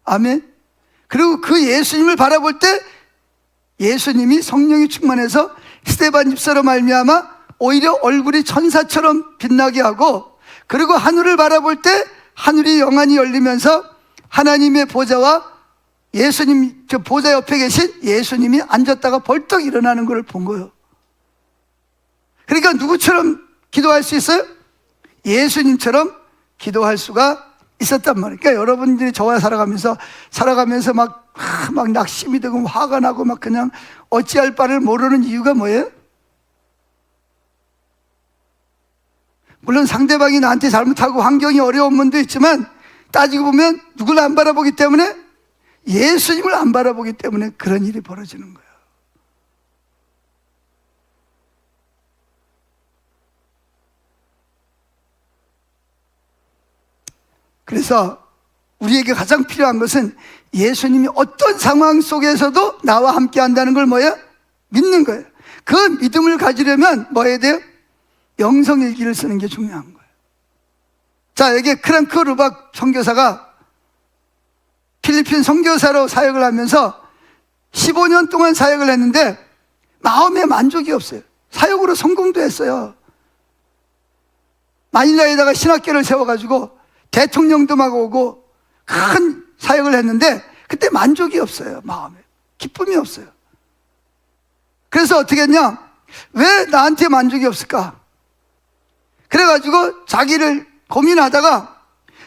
아멘. 그리고 그 예수님을 바라볼 때 예수님이 성령이 충만해서 스데반 집사로 말미암아 오히려 얼굴이 천사처럼 빛나게 하고, 그리고 하늘을 바라볼 때 하늘이 영안이 열리면서 하나님의 보좌와 예수님, 저 보좌 옆에 계신 예수님이 앉았다가 벌떡 일어나는 걸 본 거예요. 그러니까 누구처럼 기도할 수 있어요? 예수님처럼 기도할 수가 있었단 말이에요. 그러니까 여러분들이 저와 살아가면서 막 낙심이 되고 화가 나고 막 그냥 어찌할 바를 모르는 이유가 뭐예요? 물론 상대방이 나한테 잘못하고 환경이 어려운 면도 있지만 따지고 보면 누굴 안 바라보기 때문에, 예수님을 안 바라보기 때문에 그런 일이 벌어지는 거예요. 그래서 우리에게 가장 필요한 것은 예수님이 어떤 상황 속에서도 나와 함께 한다는 걸 뭐예요? 믿는 거예요. 그 믿음을 가지려면 뭐 해야 돼요? 영성일기를 쓰는 게 중요한 거예요. 자, 여기 크랭크 루박 선교사가 필리핀 선교사로 사역을 하면서 15년 동안 사역을 했는데 마음에 만족이 없어요. 사역으로 성공도 했어요. 마닐라에다가 신학교를 세워가지고 대통령도 막 오고 큰 사역을 했는데 그때 만족이 없어요. 마음에 기쁨이 없어요. 그래서 어떻게 했냐? 왜 나한테 만족이 없을까? 그래가지고 자기를 고민하다가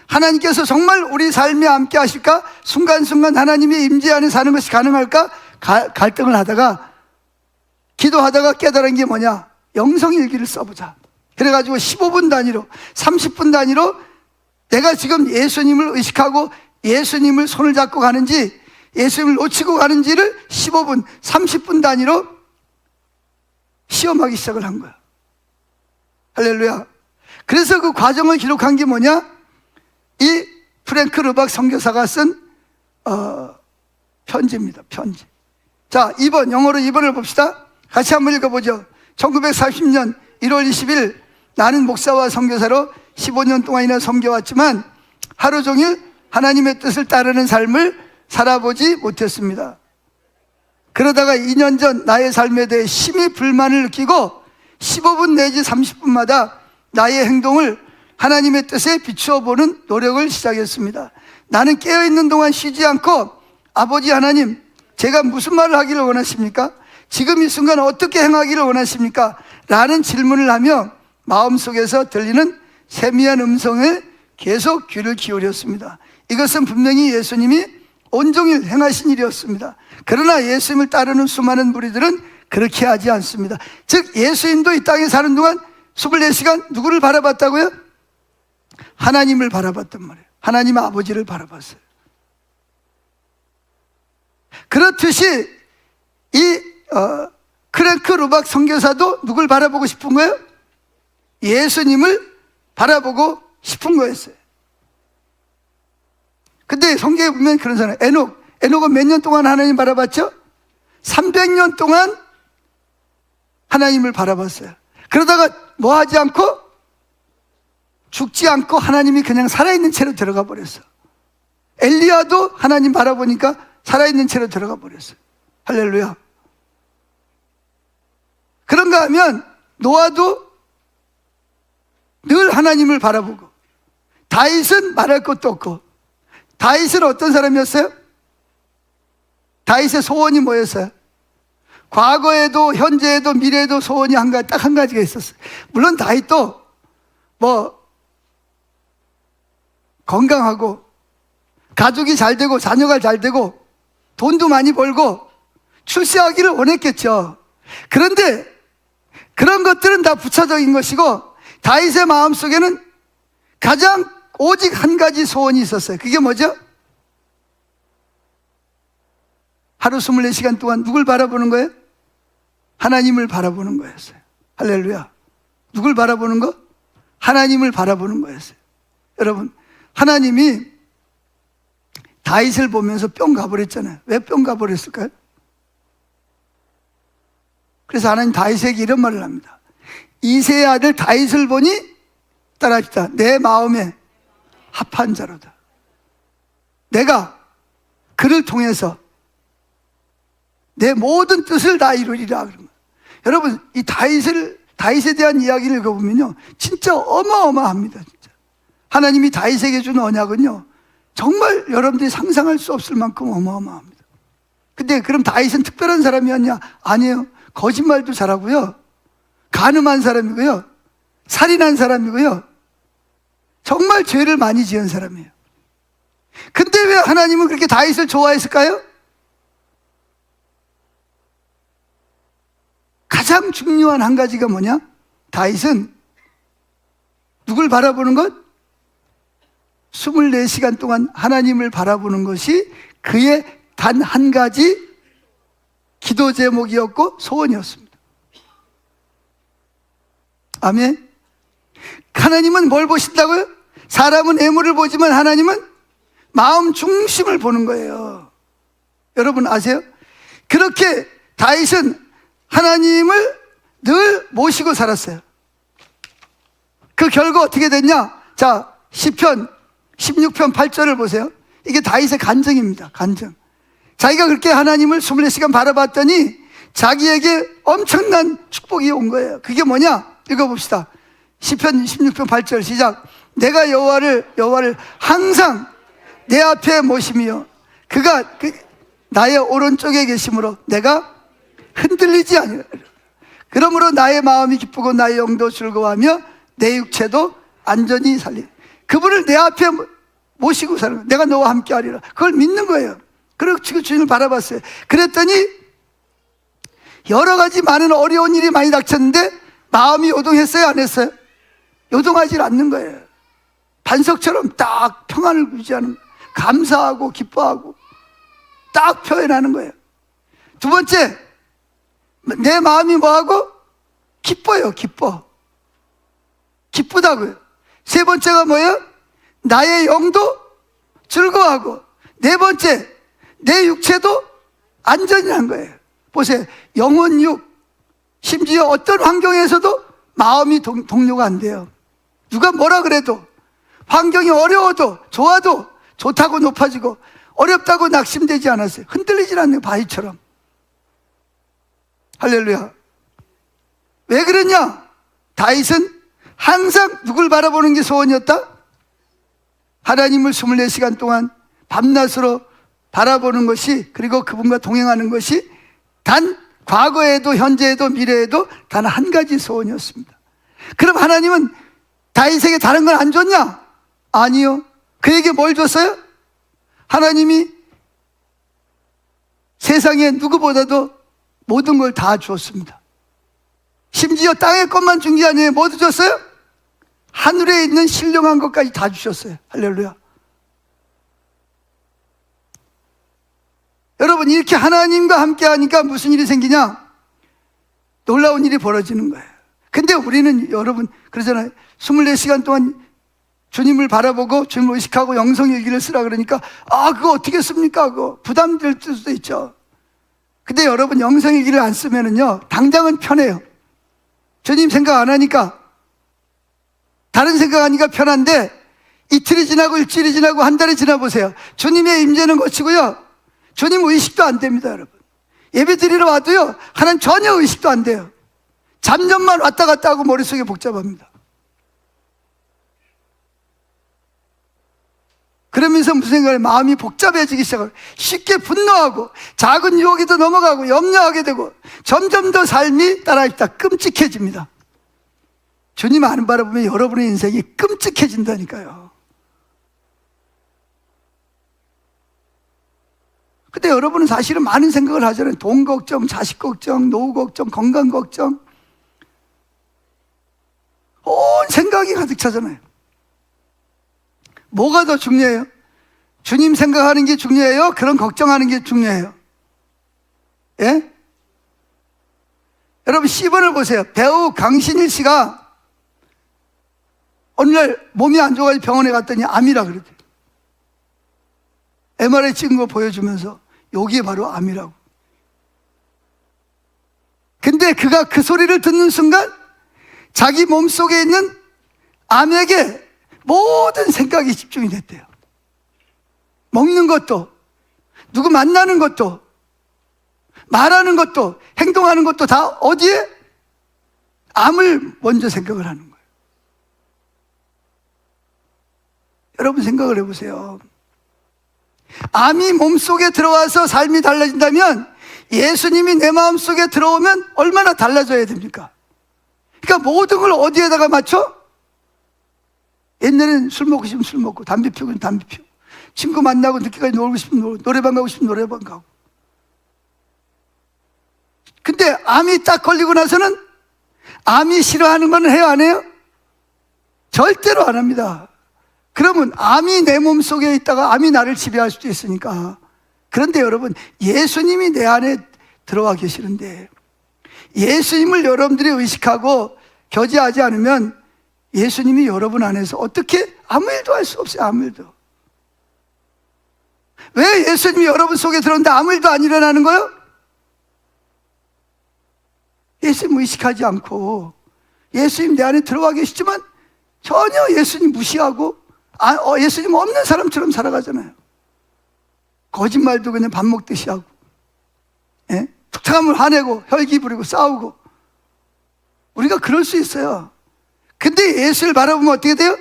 하나님께서 정말 우리 삶에 함께 하실까? 순간순간 하나님의 임재 안에 사는 것이 가능할까? 갈등을 하다가 기도하다가 깨달은 게 뭐냐? 영성일기를 써보자. 그래가지고 15분 단위로 30분 단위로 내가 지금 예수님을 의식하고 예수님을 손을 잡고 가는지 예수님을 놓치고 가는지를 15분 30분 단위로 시험하기 시작을 한 거야. 할렐루야. 그래서 그 과정을 기록한 게 뭐냐? 이 프랭크 르박 선교사가 쓴 편지입니다. 편지. 자, 2번, 영어로 2번을 봅시다. 같이 한번 읽어보죠. 1940년 1월 20일 나는 목사와 선교사로 15년 동안이나 섬겨왔지만 하루 종일 하나님의 뜻을 따르는 삶을 살아보지 못했습니다. 그러다가 2년 전 나의 삶에 대해 심히 불만을 느끼고 15분 내지 30분마다 나의 행동을 하나님의 뜻에 비추어 보는 노력을 시작했습니다. 나는 깨어있는 동안 쉬지 않고 아버지 하나님, 제가 무슨 말을 하기를 원하십니까? 지금 이 순간 어떻게 행하기를 원하십니까? 라는 질문을 하며 마음속에서 들리는 세미한 음성에 계속 귀를 기울였습니다. 이것은 분명히 예수님이 온종일 행하신 일이었습니다. 그러나 예수님을 따르는 수많은 무리들은 그렇게 하지 않습니다. 즉 예수님도 이 땅에 사는 동안 24시간 누구를 바라봤다고요? 하나님을 바라봤단 말이에요. 하나님 아버지를 바라봤어요. 그렇듯이 이 크랭크 루박 선교사도 누굴 바라보고 싶은 거예요? 예수님을 바라보고 싶은 거였어요. 근데 성경에 보면 그런 사람, 에녹은 몇 년 동안 하나님 바라봤죠? 300년 동안 하나님을 바라봤어요. 그러다가 뭐 하지 않고 죽지 않고 하나님이 그냥 살아있는 채로 들어가 버렸어. 엘리야도 하나님 바라보니까 살아있는 채로 들어가 버렸어요. 할렐루야. 그런가 하면 노아도 늘 하나님을 바라보고, 다윗은 말할 것도 없고. 다윗은 어떤 사람이었어요? 다윗의 소원이 뭐였어요? 과거에도 현재에도 미래에도 소원이 딱 한 가지가 있었어요. 물론 다윗도 뭐 건강하고 가족이 잘 되고 자녀가 잘 되고 돈도 많이 벌고 출세하기를 원했겠죠. 그런데 그런 것들은 다 부차적인 것이고 다윗의 마음속에는 가장 오직 한 가지 소원이 있었어요. 그게 뭐죠? 하루 24시간 동안 누굴 바라보는 거예요? 하나님을 바라보는 거였어요. 할렐루야. 누굴 바라보는 거? 하나님을 바라보는 거였어요. 여러분, 하나님이 다윗을 보면서 뿅 가버렸잖아요. 왜 뿅 가버렸을까요? 그래서 하나님 다윗에게 이런 말을 합니다. 이새의 아들 다윗을 보니 따라합시다. 내 마음에 합한 자로다. 내가 그를 통해서 내 모든 뜻을 다 이루리라. 여러분, 이 다윗에 대한 이야기를 읽어보면요, 진짜 어마어마합니다. 진짜. 하나님이 다윗에게 준 언약은요, 정말 여러분들이 상상할 수 없을 만큼 어마어마합니다. 근데 그럼 다윗은 특별한 사람이었냐? 아니에요. 거짓말도 잘하고요, 간음한 사람이고요, 살인한 사람이고요, 정말 죄를 많이 지은 사람이에요. 근데 왜 하나님은 그렇게 다윗을 좋아했을까요? 가장 중요한 한 가지가 뭐냐? 다윗은 누굴 바라보는 것? 24시간 동안 하나님을 바라보는 것이 그의 단 한 가지 기도 제목이었고 소원이었습니다. 아멘. 하나님은 뭘 보신다고요? 사람은 애물을 보지만 하나님은 마음 중심을 보는 거예요. 여러분 아세요? 그렇게 다윗은 하나님을 늘 모시고 살았어요. 그 결과 어떻게 됐냐? 자, 시편 16편 8절을 보세요. 이게 다윗의 간증입니다. 간증. 자기가 그렇게 하나님을 24시간 바라봤더니 자기에게 엄청난 축복이 온 거예요. 그게 뭐냐? 읽어봅시다. 시편 16편 8절 시작. 내가 여호와를 항상 내 앞에 모시며 그가 나의 오른쪽에 계심으로 내가 흔들리지 아니라. 그러므로 나의 마음이 기쁘고 나의 영도 즐거워하며 내 육체도 안전히 살리. 그분을 내 앞에 모시고 사는 거예요. 내가 너와 함께 하리라. 그걸 믿는 거예요. 그리고 지금 주님을 바라봤어요. 그랬더니 여러 가지 많은 어려운 일이 많이 닥쳤는데 마음이 요동했어요? 안 했어요? 요동하지 않는 거예요. 반석처럼 딱 평안을 유지하는 거예요. 감사하고 기뻐하고 딱 표현하는 거예요. 두 번째, 내 마음이 뭐하고? 기뻐요. 기쁘다고요. 세 번째가 뭐예요? 나의 영도 즐거워하고. 네 번째, 내 육체도 안전이란 거예요. 보세요. 영혼 육, 심지어 어떤 환경에서도 마음이 동요가 안 돼요. 누가 뭐라 그래도, 환경이 어려워도 좋아도 좋다고 높아지고 어렵다고 낙심되지 않았어요. 흔들리질 않는 바위처럼. 할렐루야. 왜 그러냐? 다윗은 항상 누굴 바라보는 게 소원이었다? 하나님을 24시간 동안 밤낮으로 바라보는 것이, 그리고 그분과 동행하는 것이 단 과거에도 현재에도 미래에도 단 한 가지 소원이었습니다. 그럼 하나님은 다윗에게 다른 건 안 줬냐? 아니요. 그에게 뭘 줬어요? 하나님이 세상에 누구보다도 모든 걸 다 주었습니다. 심지어 땅의 것만 준 게 아니에요. 뭐도 줬어요? 하늘에 있는 신령한 것까지 다 주셨어요. 할렐루야. 여러분, 이렇게 하나님과 함께 하니까 무슨 일이 생기냐? 놀라운 일이 벌어지는 거예요. 근데 우리는 여러분 그러잖아요. 24시간 동안 주님을 바라보고 주님을 의식하고 영성일기를 쓰라 그러니까 그거 어떻게 씁니까? 그거 부담될 수도 있죠. 근데 여러분, 영성일기를 안 쓰면은요, 당장은 편해요. 주님 생각 안 하니까, 다른 생각하니까 편한데 이틀이 지나고 일주일이 지나고 한 달이 지나 보세요. 주님의 임재는 거치고요, 주님 의식도 안 됩니다. 여러분, 예배 드리러 와도요, 하나님 전혀 의식도 안 돼요. 잠전만 왔다 갔다 하고 머릿속이 복잡합니다. 그러면서 무슨 생각을, 마음이 복잡해지기 시작해요. 쉽게 분노하고 작은 유혹에도 넘어가고 염려하게 되고 점점 더 삶이 따라합니다. 끔찍해집니다. 주님 안 바라보면 여러분의 인생이 끔찍해진다니까요. 근데 여러분은 사실은 많은 생각을 하잖아요. 돈 걱정, 자식 걱정, 노후 걱정, 건강 걱정, 온 생각이 가득 차잖아요. 뭐가 더 중요해요? 주님 생각하는 게 중요해요? 그런 걱정하는 게 중요해요? 예? 여러분, 시번을 보세요. 배우 강신일 씨가 어느 날 몸이 안 좋아서 병원에 갔더니 암이라 그러대요. MRI 찍은 거 보여주면서 여기에 바로 암이라고. 근데 그가 그 소리를 듣는 순간 자기 몸속에 있는 암에게 모든 생각이 집중이 됐대요. 먹는 것도, 누구 만나는 것도, 말하는 것도, 행동하는 것도 다 어디에? 암을 먼저 생각을 하는 거예요. 여러분 생각을 해보세요. 암이 몸속에 들어와서 삶이 달라진다면 예수님이 내 마음속에 들어오면 얼마나 달라져야 됩니까? 그러니까 모든 걸 어디에다가 맞춰? 옛날에는 술 먹고 싶으면 술 먹고, 담배 피우면 담배 피우고, 친구 만나고 늦게까지 놀고 싶으면 노래방 가고 싶으면 노래방 가고. 근데 암이 딱 걸리고 나서는 암이 싫어하는 건 해요, 안 해요? 절대로 안 합니다. 그러면 암이 내 몸속에 있다가 암이 나를 지배할 수도 있으니까. 그런데 여러분, 예수님이 내 안에 들어와 계시는데 예수님을 여러분들이 의식하고 교제하지 않으면 예수님이 여러분 안에서 어떻게 아무 일도 할 수 없어요. 아무 일도. 왜 예수님이 여러분 속에 들어오는데 아무 일도 안 일어나는 거예요? 예수님 의식하지 않고 예수님 내 안에 들어와 계시지만 전혀 예수님 무시하고 예수님 없는 사람처럼 살아가잖아요. 거짓말도 그냥 밥 먹듯이 하고, 예? 툭탁하면 화내고 혈기 부리고 싸우고. 우리가 그럴 수 있어요. 근데 예수를 바라보면 어떻게 돼요?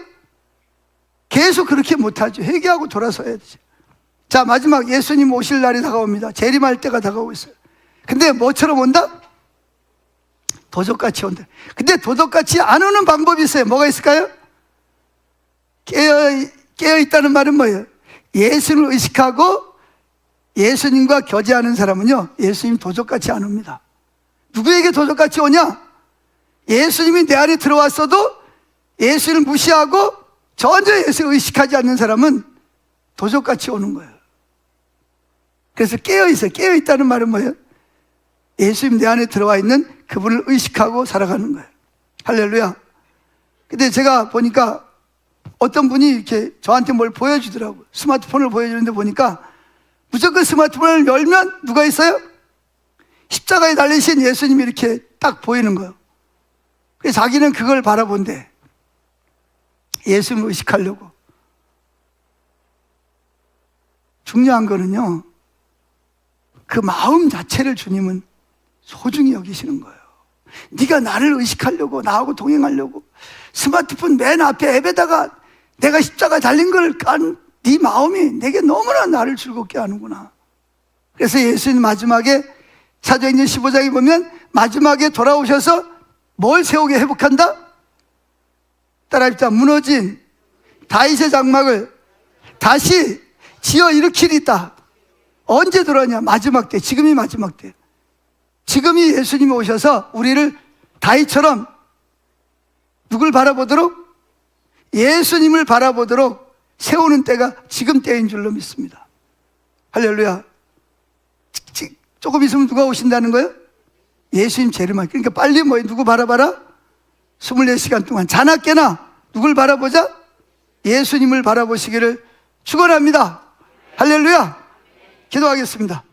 계속 그렇게 못하죠. 회개하고 돌아서야 되죠. 자, 마지막 예수님 오실 날이 다가옵니다. 재림할 때가 다가오고 있어요. 근데 뭐처럼 온다? 도적같이 온다. 근데 도적같이 안 오는 방법이 있어요. 뭐가 있을까요? 깨어있다는 말은 뭐예요? 예수를 의식하고 예수님과 교제하는 사람은요, 예수님 도적같이 안 옵니다. 누구에게 도적같이 오냐? 예수님이 내 안에 들어왔어도 예수를 무시하고 전혀 예수를 의식하지 않는 사람은 도적같이 오는 거예요. 그래서 깨어있어요. 깨어있다는 말은 뭐예요? 예수님 내 안에 들어와 있는 그분을 의식하고 살아가는 거예요. 할렐루야. 근데 제가 보니까 어떤 분이 이렇게 저한테 뭘 보여주더라고요. 스마트폰을 보여주는데 보니까 무조건 스마트폰을 열면 누가 있어요? 십자가에 달리신 예수님이 이렇게 딱 보이는 거예요. 그래서 자기는 그걸 바라본대. 예수님을 의식하려고. 중요한 거는요, 그 마음 자체를 주님은 소중히 여기시는 거예요. 네가 나를 의식하려고, 나하고 동행하려고 스마트폰 맨 앞에 앱에다가 내가 십자가 달린 걸 깐 네 마음이 내게 너무나 나를 즐겁게 하는구나. 그래서 예수님 마지막에 사도행전 15장에 보면 마지막에 돌아오셔서 뭘 세우게 회복한다? 따라합시다. 무너진 다윗의 장막을 다시 지어 일으키리다. 언제 돌아오냐? 마지막 때. 지금이 마지막 때. 지금이 예수님이 오셔서 우리를 다윗처럼 누굴 바라보도록? 예수님을 바라보도록 세우는 때가 지금 때인 줄로 믿습니다. 할렐루야. 조금 있으면 누가 오신다는 거예요? 예수님 재림할. 그러니까 빨리 누구 바라봐라? 24시간 동안 자나깨나 누굴 바라보자? 예수님을 바라보시기를 축원합니다. 할렐루야. 기도하겠습니다.